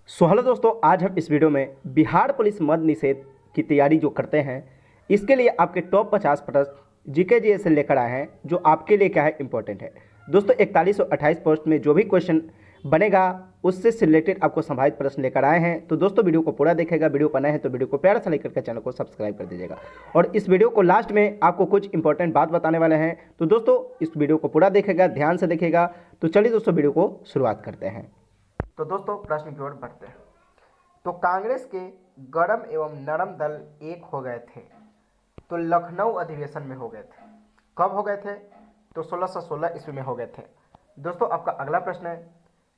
Hello दोस्तों, आज हम इस वीडियो में बिहार पुलिस मद निषेध की तैयारी जो करते हैं, इसके लिए आपके टॉप 50 प्रश्न जीके जी से लेकर आए हैं, जो आपके लिए क्या है इम्पोर्टेंट है। दोस्तों 41 और 28 पोस्ट में जो भी क्वेश्चन बनेगा उससे रिलेटेड आपको संभावित प्रश्न लेकर आए हैं। तो दोस्तों वीडियो को पूरा देखेगा, वीडियो पर नए हैं तो वीडियो को प्यार से लाइक करके चैनल को सब्सक्राइब कर दीजिएगा। और इस वीडियो को लास्ट में आपको कुछ इंपॉर्टेंट बात बताने वाले हैं, तो दोस्तों इस वीडियो को पूरा देखेगा, ध्यान से देखेगा। तो चलिए दोस्तों वीडियो को शुरुआत करते हैं। तो दोस्तों प्रश्न की ओर बढ़ते हैं। तो कांग्रेस के गरम एवं नरम दल एक हो गए थे, तो लखनऊ अधिवेशन में हो गए थे। कब हो गए थे? तो 1616 ईस्वी में हो गए थे। दोस्तों आपका अगला प्रश्न है,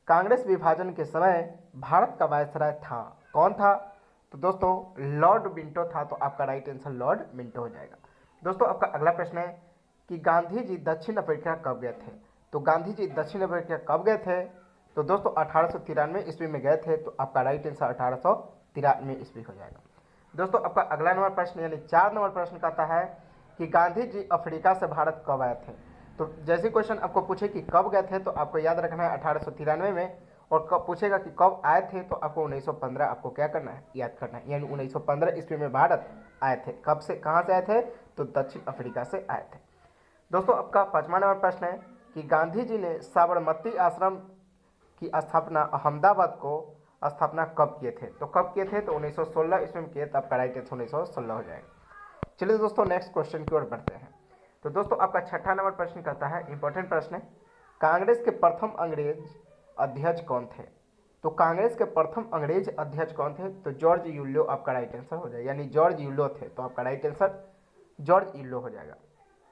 कांग्रेस विभाजन के समय भारत का वायसराय था, कौन था? तो दोस्तों लॉर्ड मिंटो था। तो आपका राइट आंसर लॉर्ड मिंटो हो जाएगा। दोस्तों आपका अगला प्रश्न है कि गांधी जी दक्षिण अफ्रीका कब गए थे? तो गांधी जी दक्षिण अफ्रीका कब गए थे? तो दोस्तों 1893 ईस्वी में गए थे। तो आपका राइट आंसर 1893 ईस्वी हो जाएगा। दोस्तों आपका अगला नंबर प्रश्न यानी 4 नंबर प्रश्न कहता है कि गांधी जी अफ्रीका से भारत कब आए थे? तो जैसे क्वेश्चन आपको पूछे कि कब गए थे, तो आपको याद रखना है 1893 में, और कब पूछेगा कि कब आए थे, तो आपको 1915 आपको क्या करना है, याद करना है। यानी 1915 ईस्वी में भारत आए थे। कब से, कहाँ से आए थे? तो दक्षिण अफ्रीका से आए थे। दोस्तों आपका 5वां नंबर प्रश्न है कि गांधी जी ने साबरमती आश्रम की स्थापना अहमदाबाद को स्थापना कब किए थे? तो कब किए थे? तो 1916 ईस्वी में किए। तो आपका राइट आंसर 1916 हो जाएगा। चलिए दोस्तों नेक्स्ट क्वेश्चन की ओर बढ़ते हैं। तो दोस्तों आपका 6ठा नंबर प्रश्न कहता है, इंपॉर्टेंट प्रश्न है, कांग्रेस के प्रथम अंग्रेज अध्यक्ष कौन थे? तो कांग्रेस के प्रथम अंग्रेज अध्यक्ष कौन थे? तो जॉर्ज यूल्यो आपका राइट आंसर हो जाएगा। यानी जॉर्ज यूल्यो थे। तो आपका राइट आंसर जॉर्ज यूल्यो हो जाएगा।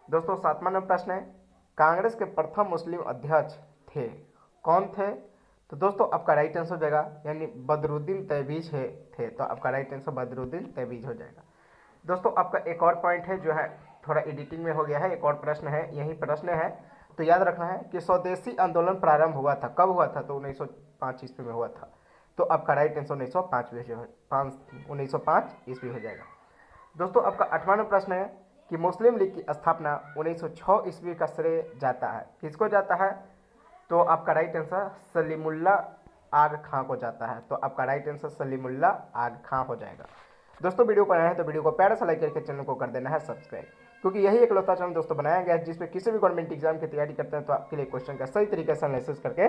दोस्तों 7वां नंबर प्रश्न है, कांग्रेस के प्रथम मुस्लिम अध्यक्ष थे, कौन थे? तो दोस्तों आपका राइट आंसर हो जाएगा यानी बदरुद्दीन तैयबीज थे। तो आपका राइट आंसर बदरुद्दीन तैयबीज हो जाएगा। दोस्तों आपका एक और पॉइंट है जो है थोड़ा एडिटिंग में हो गया है, एक और प्रश्न है, यही प्रश्न है। तो याद रखना है कि स्वदेशी आंदोलन प्रारंभ हुआ था, कब हुआ था? तो 1905 ईस्वी में हुआ था। तो आपका राइट आंसर 1905 ईस्वी हो जाएगा। दोस्तों आपका 8वां प्रश्न है कि मुस्लिम लीग की स्थापना 1906 ईस्वी का श्रेय जाता है, किसको जाता है? तो आपका राइट आंसर सलीमुल्ला आग खां को जाता है। तो आपका राइट आंसर सलीमुल्ला आग खां हो जाएगा। दोस्तों वीडियो पर आए हैं तो वीडियो को प्यारा सा लाइक करके चैनल को कर देना है सब्सक्राइब, क्योंकि यही एक लौता चैनल दोस्तों बनाया गया है जिसमें किसी भी गवर्नमेंट एग्जाम की तैयारी करते हैं तो आपके लिए क्वेश्चन का सही तरीके से एनालिसिस करके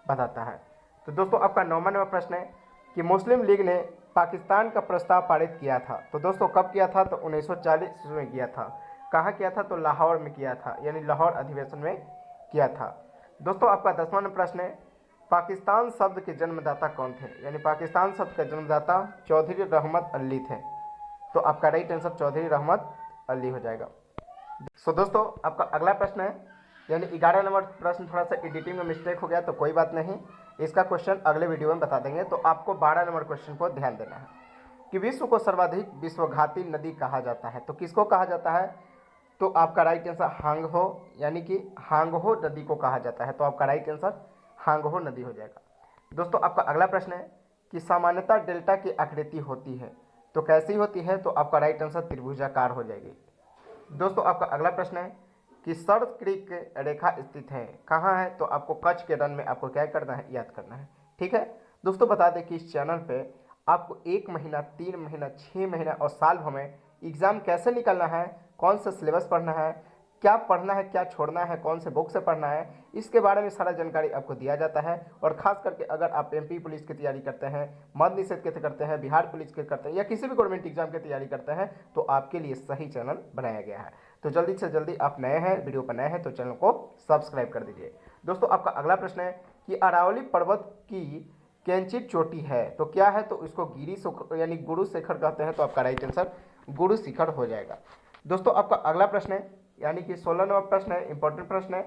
बताता है। तो दोस्तों आपका 9वां नंबर प्रश्न है कि मुस्लिम लीग ने पाकिस्तान का प्रस्ताव पारित किया था, तो दोस्तों कब किया था? तो 1940 में किया था। कहाँ किया था? तो लाहौर में किया था, यानी लाहौर अधिवेशन में किया था। दोस्तों आपका 10वां प्रश्न है, पाकिस्तान शब्द के जन्मदाता कौन थे? यानी पाकिस्तान शब्द का जन्मदाता चौधरी रहमत अली थे। तो आपका राइट आंसर चौधरी रहमत अली हो जाएगा। सो दोस्तों आपका अगला प्रश्न है यानी 11 नंबर प्रश्न, थोड़ा सा एडिटिंग में मिस्टेक हो गया तो कोई बात नहीं, इसका क्वेश्चन अगले वीडियो में बता देंगे। तो आपको 12 नंबर क्वेश्चन को ध्यान देना है कि विश्व को सर्वाधिक विश्वघाती नदी कहा जाता है, तो किसको कहा जाता है? तो आपका राइट आंसर हांगहो, यानी कि हांगहो नदी को कहा जाता है। तो आपका राइट आंसर हांगहो नदी हो जाएगा। दोस्तों आपका अगला प्रश्न है कि सामान्यतः डेल्टा की आकृति होती है, तो कैसी होती है? तो आपका राइट आंसर त्रिभुजाकार हो जाएगी। दोस्तों आपका अगला प्रश्न है कि सर्द क्रीक रेखा स्थित है, कहाँ है? तो आपको कच्छ के रण में आपको क्या करना है, याद करना है। ठीक है दोस्तों, बता दें कि इस चैनल पे आपको 1 महीना, 3 महीना, 6 महीना और साल भर में एग्जाम कैसे निकलना है, कौन सा सिलेबस पढ़ना है, क्या पढ़ना है, क्या छोड़ना है, कौन से बुक से पढ़ना है, इसके बारे में सारा जानकारी आपको दिया जाता है। और खास करके अगर आप एमपी पुलिस की तैयारी करते हैं, मद्य निषेध की करते हैं, बिहार पुलिस के करते हैं, या किसी भी गवर्नमेंट एग्जाम की तैयारी करते हैं, तो आपके लिए सही चैनल बनाया गया है। तो जल्दी से जल्दी, आप नए हैं, वीडियो पर नए हैं तो चैनल को सब्सक्राइब कर दीजिए। दोस्तों आपका अगला प्रश्न है कि अरावली पर्वत की कैंचित चोटी है, तो क्या है? तो इसको गिरी यानी गुरु शिखर कहते हैं। तो आपका राइट आंसर गुरु शिखर हो जाएगा। दोस्तों आपका अगला प्रश्न है यानी कि 16 नंबर प्रश्न है, इंपॉर्टेंट प्रश्न है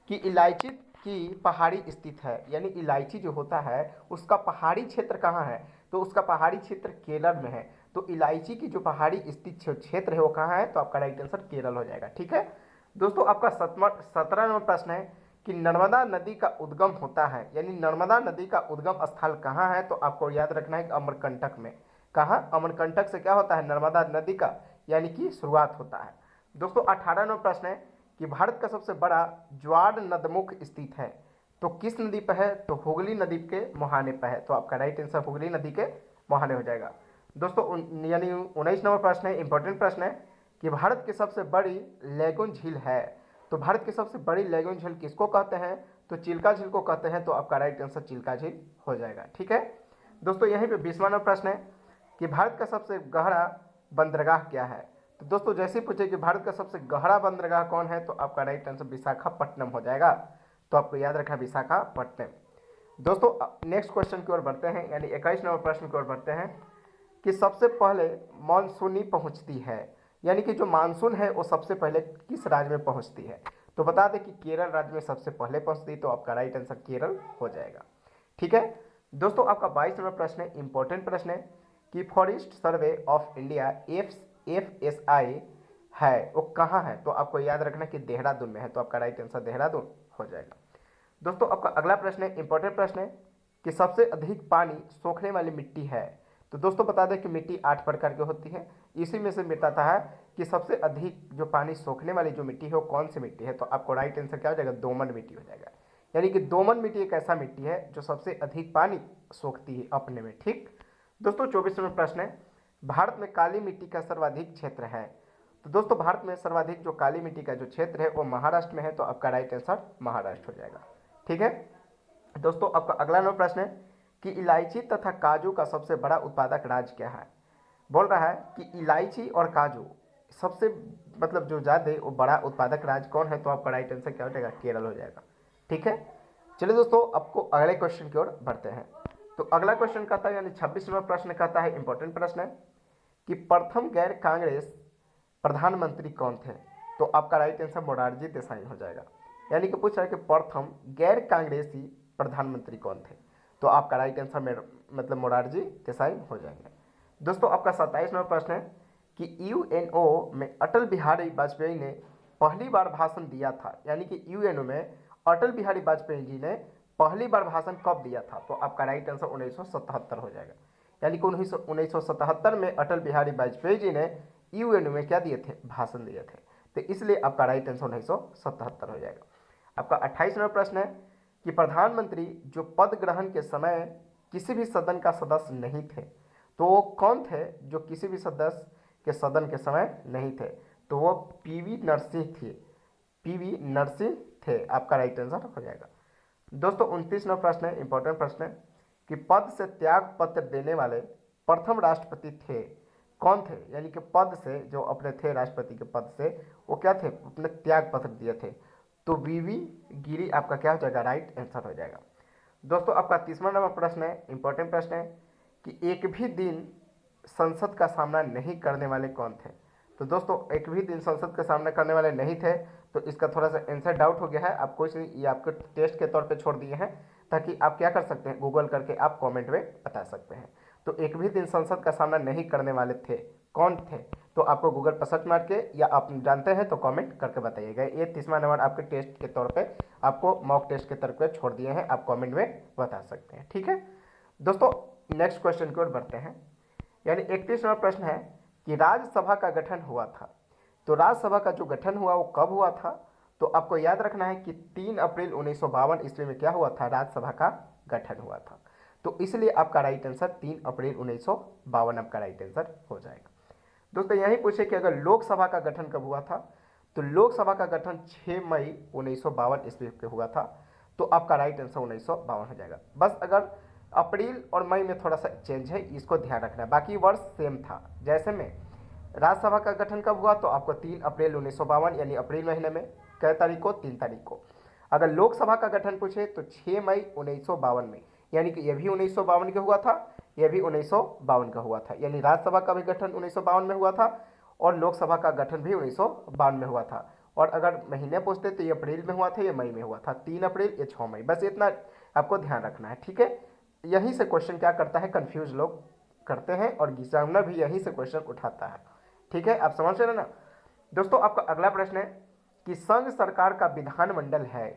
कि इलायची की पहाड़ी स्थित है, यानी इलायची जो होता है उसका पहाड़ी क्षेत्र कहाँ है? तो उसका पहाड़ी क्षेत्र केरल में है। तो इलायची की जो पहाड़ी स्थित क्षेत्र है वो कहाँ है? तो आपका राइट आंसर केरल हो जाएगा। ठीक है दोस्तों, आपका 17 नंबर प्रश्न है कि नर्मदा नदी का उद्गम होता है, यानी नर्मदा नदी का उद्गम स्थल कहाँ है? तो आपको याद रखना है कि अमरकंटक में। कहाँ? अमरकंटक से क्या होता है, नर्मदा नदी का यानी कि शुरुआत होता है। दोस्तों 18वां प्रश्न है कि भारत का सबसे बड़ा ज्वार नदमुख स्थित है, तो किस नदी पर है? तो हुगली नदी के मुहाने पर है। तो आपका राइट आंसर हुगली नदी के मुहाने हो जाएगा। दोस्तों यानी 19 नंबर प्रश्न है, इंपॉर्टेंट प्रश्न है कि भारत की सबसे बड़ी लैगून झील है। तो भारत की सबसे बड़ी लैगून झील किसको कहते हैं? तो चिल्का झील को कहते हैं। तो आपका राइट आंसर चिल्का झील हो जाएगा। ठीक है दोस्तों, यहीं पे 20वां नंबर प्रश्न है कि भारत का सबसे गहरा बंदरगाह क्या है? तो दोस्तों जैसे ही पूछे कि भारत का सबसे गहरा बंदरगाह कौन है, तो आपका राइट आंसर विशाखापट्टनम हो जाएगा। तो आपको याद रखना विशाखापट्टनम। दोस्तों नेक्स्ट क्वेश्चन की ओर बढ़ते हैं, यानी 21 नंबर प्रश्न की ओर बढ़ते हैं कि सबसे पहले मानसूनी पहुंचती है, यानी कि जो मानसून है वो सबसे पहले किस राज्य में पहुंचती है? तो बता दें कि केरल राज्य में सबसे पहले पहुंचती है। तो आपका राइट आंसर केरल हो जाएगा। ठीक है दोस्तों, आपका 22 नंबर प्रश्न है, इंपॉर्टेंट प्रश्न है कि forest survey of India FSI है वो कहाँ है? तो आपको याद रखना कि देहरादून में है। तो आपका राइट आंसर देहरादून हो जाएगा। दोस्तों आपका अगला प्रश्न है, इंपॉर्टेंट प्रश्न है कि सबसे अधिक पानी सोखने वाली मिट्टी है। तो दोस्तों बता दें कि मिट्टी 8 प्रकार की होती है, इसी में से बताता है कि सबसे अधिक जो पानी सोखने वाली जो मिट्टी है वो कौन सी मिट्टी है। तो आपको राइट आंसर क्या हो जाएगा? दोमट मिट्टी हो जाएगा। यानी कि दोमट मिट्टी एक ऐसा मिट्टी है जो सबसे अधिक पानी सोखती है अपने में। ठीक दोस्तों, 24 नंबर प्रश्न है, भारत में काली मिट्टी का सर्वाधिक क्षेत्र है। तो दोस्तों भारत में सर्वाधिक जो काली मिट्टी का जो क्षेत्र है वो महाराष्ट्र में है। तो आपका राइट आंसर महाराष्ट्र हो जाएगा। ठीक है दोस्तों, आपका अगला नंबर प्रश्न है कि इलायची तथा काजू का सबसे बड़ा उत्पादक राज्य क्या है? बोल रहा है कि इलायची और काजू सबसे मतलब जो ज़्यादा वो बड़ा उत्पादक राज्य कौन है? तो आपका राइट आंसर क्या हो जाएगा? केरल हो जाएगा। ठीक है चलिए दोस्तों, आपको अगले क्वेश्चन की ओर बढ़ते हैं। तो अगला क्वेश्चन कहता है, यानी 26 नंबर प्रश्न कहता है, इंपॉर्टेंट प्रश्न है कि प्रथम गैर कांग्रेस प्रधानमंत्री कौन थे? तो आपका राइट आंसर मोरारजी देसाई हो जाएगा। यानी कि पूछ रहा है कि प्रथम गैर कांग्रेसी प्रधानमंत्री कौन थे? तो आपका राइट आंसर मतलब मोरारजी देसाई हो जाएंगे। दोस्तों आपका 27 नंबर प्रश्न है कि UNO में अटल बिहारी वाजपेयी ने पहली बार भाषण दिया था। यानी कि UNO में अटल बिहारी वाजपेयी जी ने पहली बार भाषण कब दिया था? तो आपका राइट आंसर 1977 हो जाएगा। यानी कि 1977 में अटल बिहारी वाजपेयी जी ने UNO में क्या दिए थे? भाषण दिए थे। तो इसलिए आपका राइट आंसर 1977 हो जाएगा। आपका 28 नंबर प्रश्न है कि प्रधानमंत्री जो पद ग्रहण के समय किसी भी सदन का सदस्य नहीं थे, तो वो कौन थे जो किसी भी सदस्य के सदन के समय नहीं थे? तो वो PV नरसिंह थे। PV नरसिंह थे। आपका राइट आंसर हो जाएगा। दोस्तों 29 नंबर प्रश्न है, इंपॉर्टेंट प्रश्न है कि पद से त्याग पत्र देने वाले प्रथम राष्ट्रपति थे कौन थे? यानी कि पद से जो अपने थे राष्ट्रपति के पद से वो क्या थे? अपने त्याग पत्र दिए थे। तो VV गिरी आपका क्या हो जाएगा? राइट आंसर हो जाएगा। दोस्तों आपका 30वां नंबर प्रश्न है, इंपॉर्टेंट प्रश्न है कि एक भी दिन संसद का सामना नहीं करने वाले कौन थे? तो दोस्तों एक भी दिन संसद का सामना करने वाले नहीं थे। तो इसका थोड़ा सा आंसर डाउट हो गया है, आप कुछ ये आपके टेस्ट के तौर पे छोड़ दिए हैं ताकि आप क्या कर सकते हैं, गूगल करके आप कमेंट में बता सकते हैं। तो एक भी दिन संसद का सामना नहीं करने वाले थे कौन थे? तो आपको गूगल पर सर्च मार के या आप जानते हैं तो कमेंट करके बताइएगा। ये 30वां नंबर आपके टेस्ट के तौर पे आपको मॉक टेस्ट के तौर पे छोड़ दिए हैं, आप कमेंट में बता सकते हैं। ठीक है दोस्तों, नेक्स्ट क्वेश्चन की ओर बढ़ते हैं। यानी 31 नंबर प्रश्न है कि राज्यसभा का गठन हुआ था। तो राज्यसभा का जो गठन हुआ वो कब हुआ था? तो आपको याद रखना है कि 3 अप्रैल 1952 ईस्वी में क्या हुआ था? राज्यसभा का गठन हुआ था। तो इसलिए आपका राइट आंसर 3 अप्रैल 1952 आपका राइट आंसर हो जाएगा। दोस्तों यही पूछे कि अगर लोकसभा का गठन कब हुआ था? तो लोकसभा का गठन 6 मई 1952 ईस्वी को हुआ था। तो आपका राइट आंसर 1952 हो जाएगा। बस अगर अप्रैल और मई में थोड़ा सा चेंज है, इसको ध्यान रखना है, बाकी वर्ष सेम था। जैसे में राज्यसभा का गठन कब हुआ? तो आपको 3 अप्रैल 1952 यानी अप्रैल महीने में कै तारीख को? 3 तारीख को। अगर लोकसभा का गठन पूछे तो 6 मई 1952 में, यानी कि यह भी 1952 का हुआ था, यह भी 1952 का हुआ था। यानी राज्यसभा का भी गठन 1952 में हुआ था और लोकसभा का गठन भी 1952 में हुआ था। और अगर महीने पूछते तो ये अप्रैल में हुआ था, ये मई में हुआ था, 3 अप्रैल या 6 मई। बस इतना आपको ध्यान रखना है। ठीक है, यहीं से क्वेश्चन क्या करता है, कंफ्यूज लोग करते हैं और एग्जामिनर भी यहीं से क्वेश्चन उठाता है। ठीक है, आप समझ रहे हैं ना। दोस्तों आपका अगला प्रश्न है कि संघ सरकार का विधानमंडल है,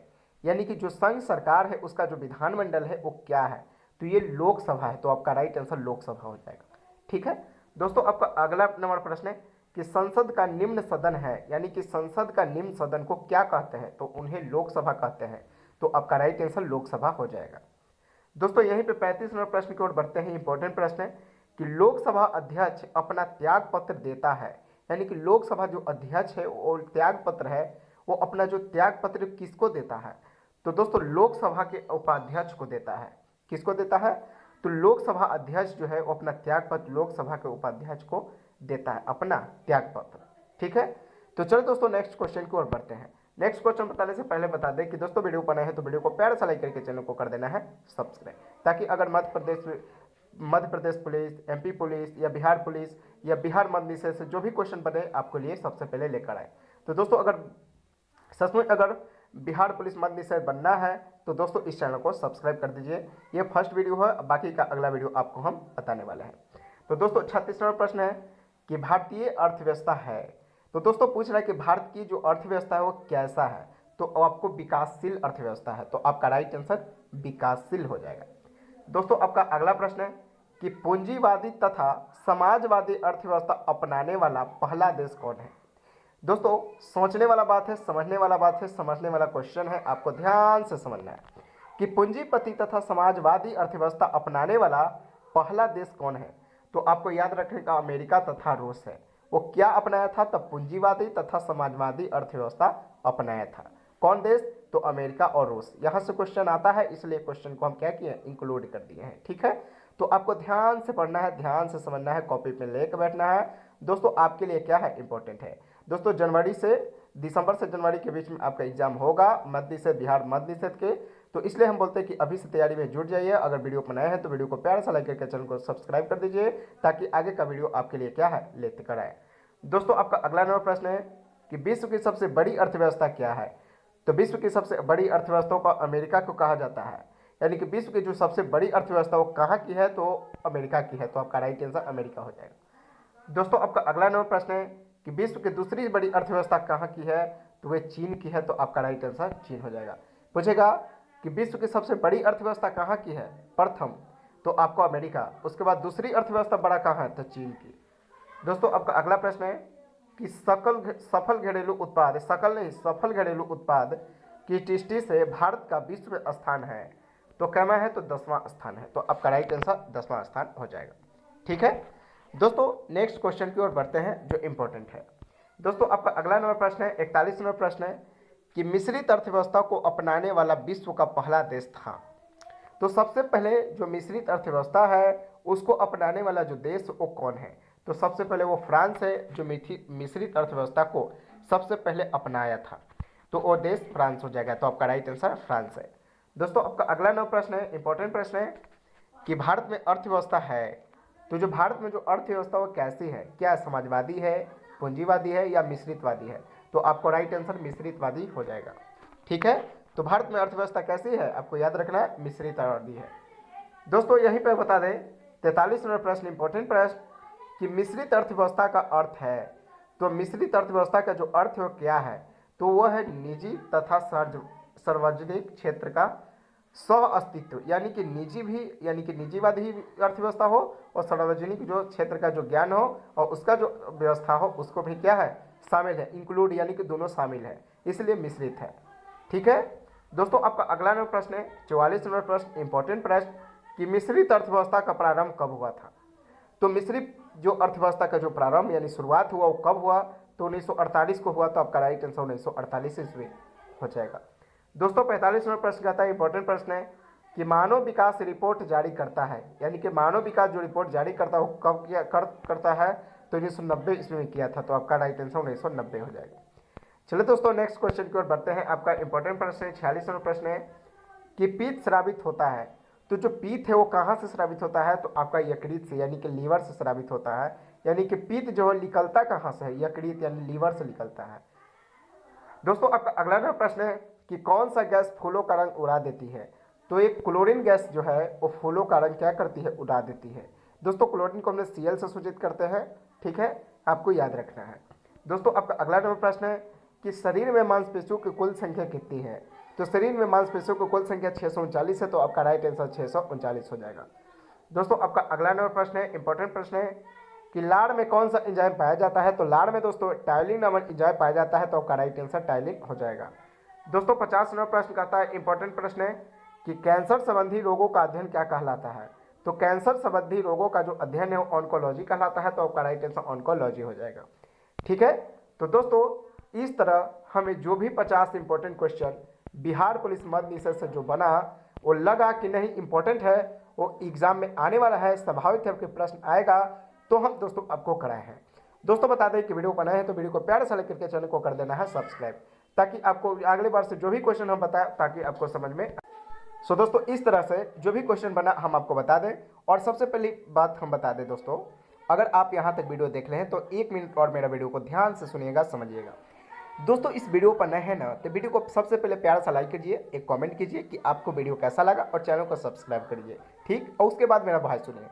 यानी कि जो संघ सरकार है उसका जो विधानमंडल है वो क्या है? तो ये लोकसभा है। तो आपका राइट आंसर लोकसभा हो जाएगा। ठीक है दोस्तों, आपका अगला नंबर प्रश्न है कि संसद का निम्न सदन है, यानी कि संसद का निम्न सदन को क्या कहते हैं? तो उन्हें लोकसभा कहते हैं। तो आपका राइट आंसर लोकसभा हो जाएगा। दोस्तों यहीं पे 35 नंबर प्रश्न की ओर बढ़ते हैं। इंपॉर्टेंट प्रश्न है कि लोकसभा अध्यक्ष अपना त्याग पत्र देता है, यानी कि लोकसभा जो अध्यक्ष है वो त्याग पत्र है, वो अपना जो त्याग पत्र किसको देता है? तो दोस्तों लोकसभा के उपाध्यक्ष को देता है। किसको देता है? तो लोकसभा अध्यक्ष जो है वो अपना त्याग पत्र लोकसभा के उपाध्यक्ष को देता है, अपना त्याग पत्र। ठीक है, तो चलो दोस्तों नेक्स्ट क्वेश्चन की ओर बढ़ते हैं। नेक्स्ट क्वेश्चन बताने से पहले बता दें कि दोस्तों वीडियो पर नए हैं तो वीडियो को प्यार सा लाइक करके चैनल को कर देना है सब्सक्राइब, ताकि अगर Madhya Pradesh police, MP police या बिहार पुलिस या बिहार मद्य निषेध से जो भी क्वेश्चन बने आपको लिए सबसे पहले लेकर आए। तो दोस्तों अगर सचमुच अगर बिहार पुलिस मद्य निषेध बनना है तो दोस्तों इस चैनल को सब्सक्राइब कर दीजिए। ये फर्स्ट वीडियो है, बाकी का अगला वीडियो आपको हम बताने वाले हैं। तो दोस्तों 36 नंबर प्रश्न है कि भारतीय अर्थव्यवस्था है, तो दोस्तों पूछ रहा है कि भारत की जो अर्थव्यवस्था है वो कैसा है? तो आपको विकासशील अर्थव्यवस्था है, तो आपका राइट आंसर विकासशील हो जाएगा। दोस्तों आपका अगला प्रश्न है कि पूंजीवादी तथा समाजवादी अर्थव्यवस्था अपनाने वाला पहला देश कौन है? दोस्तों सोचने वाला बात है, समझने वाला बात है, समझने वाला क्वेश्चन है, आपको ध्यान से समझना है कि पूंजीपति तथा समाजवादी अर्थव्यवस्था अपनाने वाला पहला देश कौन है? तो आपको याद रखने का अमेरिका तथा रूस है। वो क्या अपनाया था? तब पूंजीवादी तथा समाजवादी अर्थव्यवस्था अपनाया था। कौन देश? तो अमेरिका और रूस। यहाँ से क्वेश्चन आता है, इसलिए क्वेश्चन को हम क्या किए? इंक्लूड कर दिए हैं। ठीक है, तो आपको ध्यान से पढ़ना है, ध्यान से समझना है, कॉपी पे लेकर बैठना है। दोस्तों आपके लिए क्या है? इंपॉर्टेंट है। दोस्तों दिसंबर से जनवरी के बीच में आपका एग्जाम होगा मध्य निषेध, बिहार मध्य निषेध के, तो इसलिए हम बोलते हैं कि अभी से तैयारी में जुट जाइए। अगर वीडियो पर नए हैं तो वीडियो को प्यार सा लाइक करके चैनल को सब्सक्राइब कर दीजिए, ताकि आगे का वीडियो आपके लिए क्या है? लेते कर आए। दोस्तों आपका अगला नंबर प्रश्न है कि विश्व की सबसे बड़ी अर्थव्यवस्था क्या है? तो विश्व की सबसे बड़ी अर्थव्यवस्था को अमेरिका को कहा जाता है, यानी कि विश्व की जो सबसे बड़ी अर्थव्यवस्था वो कहाँ की है? तो अमेरिका की है, तो आपका राइट आंसर अमेरिका हो जाएगा। दोस्तों आपका अगला नंबर प्रश्न है कि विश्व की दूसरी बड़ी अर्थव्यवस्था कहाँ की है? तो वह चीन की है, तो आपका राइट आंसर चीन हो जाएगा। पूछेगा कि विश्व की सबसे बड़ी अर्थव्यवस्था कहाँ की है? प्रथम तो आपको अमेरिका, उसके बाद दूसरी अर्थव्यवस्था बड़ा कहाँ है? तो चीन की। दोस्तों आपका अगला प्रश्न है कि सफल घरेलू उत्पाद की दृष्टि से भारत का विश्व में स्थान है, तो कहना है? तो 10वां स्थान है, तो आपका राइट आंसर 10वां स्थान हो जाएगा। ठीक है दोस्तों, नेक्स्ट क्वेश्चन की ओर बढ़ते हैं जो इंपॉर्टेंट है। दोस्तों आपका अगला नंबर प्रश्न है, 41 नंबर प्रश्न है कि मिश्रित अर्थव्यवस्था को अपनाने वाला विश्व का पहला देश था। तो सबसे पहले जो मिश्रित अर्थव्यवस्था है उसको अपनाने वाला जो देश वो कौन है? तो सबसे पहले वो फ्रांस है, जो मिश्रित अर्थव्यवस्था को सबसे पहले अपनाया था, तो वो देश फ्रांस हो जाएगा, तो आपका राइट आंसर फ्रांस है। दोस्तों आपका अगला नंबर प्रश्न है, इंपॉर्टेंट प्रश्न है कि भारत में अर्थव्यवस्था है, तो जो भारत में जो अर्थव्यवस्था वो कैसी है? क्या समाजवादी है, पूंजीवादी है या मिश्रितवादी है? तो आपको राइट आंसर मिश्रितवादी हो जाएगा। ठीक है, तो भारत में अर्थव्यवस्था कैसी है? आपको याद रखना है मिश्रितवादी है। दोस्तों यहीं पर बता दें 43 नंबर प्रश्न, इंपॉर्टेंट प्रश्न कि मिश्रित अर्थव्यवस्था का अर्थ है, तो मिश्रित अर्थव्यवस्था का जो अर्थ है क्या है? तो वह है निजी तथा सार्वजनिक क्षेत्र का सह अस्तित्व, यानी कि निजीवादी अर्थव्यवस्था हो और सार्वजनिक जो क्षेत्र का जो ज्ञान हो और उसका जो व्यवस्था हो उसको भी क्या है? शामिल है, इंक्लूड, यानी कि दोनों शामिल है, इसलिए मिश्रित है। ठीक है दोस्तों, आपका अगला नंबर प्रश्न है 44 नंबर प्रश्न, इंपॉर्टेंट प्रश्न कि मिश्रित अर्थव्यवस्था का प्रारंभ कब हुआ था? तो मिश्रित जो अर्थव्यवस्था का जो प्रारंभ यानी शुरुआत हुआ वो कब हुआ? तो 1948 को हुआ, तो आपका राइट आंसर 1948 ईस्वी हो जाएगा। दोस्तों 45 नंबर प्रश्न कहता है, इंपॉर्टेंट प्रश्न है कि मानव विकास रिपोर्ट जारी करता है, यानी कि मानव विकास जो रिपोर्ट जारी करता है वो कब करता है? तो 1990 ईस्वी में किया था, तो आपका राइट आंसर 1990 हो जाएगा। चलिए दोस्तों नेक्स्ट क्वेश्चन की ओर बढ़ते हैं। आपका इंपॉर्टेंट प्रश्न है 46 नंबर प्रश्न है कि पित्त स्रावित होता है, तो जो पित्त है वो कहाँ से स्रावित होता है? तो आपका यकृत से, यानी कि लीवर से स्रावित होता है, यानी कि पित्त जो है निकलता कहाँ से है? यकृत यानी लीवर से निकलता है। दोस्तों आपका अगला नंबर प्रश्न है कि कौन सा गैस फूलों का रंग उड़ा देती है? तो एक क्लोरीन गैस जो है वो फूलों का रंग क्या करती है? उड़ा देती है। दोस्तों क्लोरीन को हमने Cl से सूचित करते हैं, ठीक है, आपको याद रखना है। दोस्तों आपका अगला नंबर प्रश्न है कि शरीर में मांसपेशियों की कुल संख्या कितनी है? तो शरीर में मांसपेशियों की कुल संख्या 639 है, तो आपका राइट आंसर 639 हो जाएगा। दोस्तों आपका अगला नंबर प्रश्न है, इंपॉर्टेंट प्रश्न है कि लाड़ में कौन सा एंजाइम पाया जाता है? तो लाड़ में दोस्तों टायलिन नामक एंजाइम पाया जाता है, तो आपका राइट आंसर टायलिन हो जाएगा। दोस्तों 50वां प्रश्न कहता है, इंपॉर्टेंट प्रश्न है कि कैंसर संबंधी रोगों का अध्ययन क्या कहलाता है। तो कैंसर संबंधी रोगों का जो अध्ययन है वो ऑन्कोलॉजी कहलाता है। तो आपका राइट आंसर ऑन्कोलॉजी हो जाएगा। ठीक है, तो दोस्तों इस तरह हमें जो भी 50 इंपॉर्टेंट क्वेश्चन बिहार पुलिस मद निषेध से जो बना वो लगा कि नहीं इंपॉर्टेंट है, वो एग्जाम में आने वाला है, स्वाभाविक है कि प्रश्न आएगा, तो हम दोस्तों आपको कराए हैं। दोस्तों बता दें कि वीडियो बनाए हैं तो वीडियो को प्यार से लेकर के चैनल को कर देना है सब्सक्राइब, ताकि आपको अगले बार से जो भी क्वेश्चन हम बताएं ताकि आपको समझ में। सो दोस्तों इस तरह से जो भी क्वेश्चन बना हम आपको बता दें। और सबसे पहली बात हम बता दें दोस्तों, अगर आप यहाँ तक वीडियो देख रहे हैं तो 1 मिनट और मेरा वीडियो को ध्यान से सुनिएगा, समझिएगा। दोस्तों इस वीडियो पर नए हैं ना तो वीडियो को सबसे पहले प्यार सा लाइक कीजिए, एक कमेंट कीजिए कि आपको वीडियो कैसा लगा और चैनल को सब्सक्राइब करिए। ठीक, और उसके बाद मेरा भाई सुनिए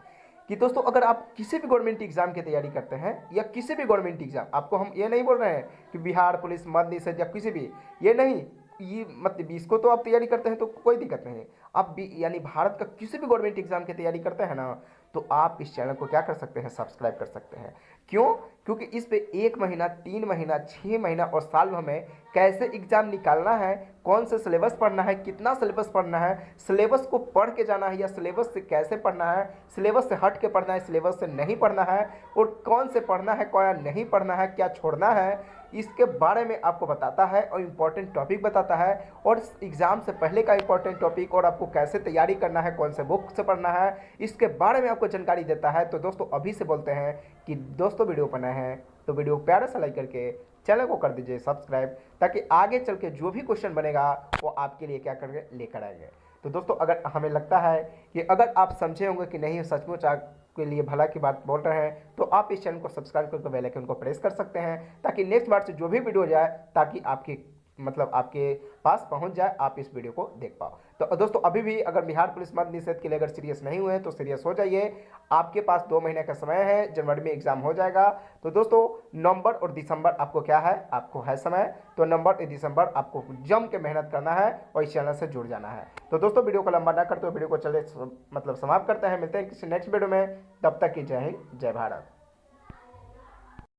कि दोस्तों अगर आप किसी भी गवर्नमेंट एग्जाम की तैयारी करते हैं या किसी भी गवर्नमेंट एग्जाम, आपको हम ये नहीं बोल रहे हैं कि बिहार पुलिस मद निषेध या किसी भी, ये नहीं, ये मतलब इसको तो आप तैयारी करते हैं तो कोई दिक्कत नहीं है। आप भी यानी भारत का किसी भी गवर्नमेंट एग्जाम की तैयारी करते हैं ना तो आप इस चैनल को क्या कर सकते हैं, सब्सक्राइब कर सकते हैं। क्यों? क्योंकि इस पे 1 महीना, 3 महीना, 6 महीना और साल में हमें कैसे एग्जाम निकालना है, कौन से सिलेबस पढ़ना है, कितना सिलेबस पढ़ना है, सिलेबस को पढ़ के जाना है या सिलेबस से कैसे पढ़ना है, सिलेबस से हट के पढ़ना है, सिलेबस से नहीं पढ़ना है, और कौन से पढ़ना है, कौन नहीं पढ़ना है, क्या छोड़ना है, इसके बारे में आपको बताता है और इम्पॉर्टेंट टॉपिक बताता है, और एग्ज़ाम से पहले का इम्पॉर्टेंट टॉपिक और आपको कैसे तैयारी करना है, कौन से बुक से पढ़ना है, इसके बारे में आपको जानकारी देता है। तो दोस्तों अभी से बोलते हैं कि दोस्तों वीडियो बनाए हैं तो वीडियो प्यारा सा लाइक करके चैनल को कर दीजिए सब्सक्राइब, ताकि आगे चल के जो भी क्वेश्चन बनेगा वो आपके लिए क्या करके लेकर आएंगे। तो दोस्तों अगर हमें लगता है कि अगर आप समझे होंगे कि नहीं सचमुच आपके लिए भला की बात बोल रहे हैं, तो आप इस चैनल को सब्सक्राइब करके बेल आइकन को प्रेस कर सकते हैं, ताकि नेक्स्ट बार से जो भी वीडियो जाए ताकि आपकी मतलब आपके पास पहुंच जाए, आप इस वीडियो को देख पाओ। तो दोस्तों अभी भी अगर बिहार पुलिस मद निषेध के लिए अगर सीरियस नहीं हुए तो सीरियस हो जाइए। आपके पास 2 महीने का समय है, जनवरी में एग्जाम हो जाएगा। तो दोस्तों नवंबर और दिसंबर आपको क्या है, आपको है समय, तो नवंबर और दिसंबर आपको जम के मेहनत करना है और इस चैनल से जुड़ जाना है। तो दोस्तों वीडियो को लंबा ना करते हुए वीडियो को चले मतलब समाप्त करते हैं। मिलते हैं किसी नेक्स्ट वीडियो में, तब तक की जय हिंद, जय भारत।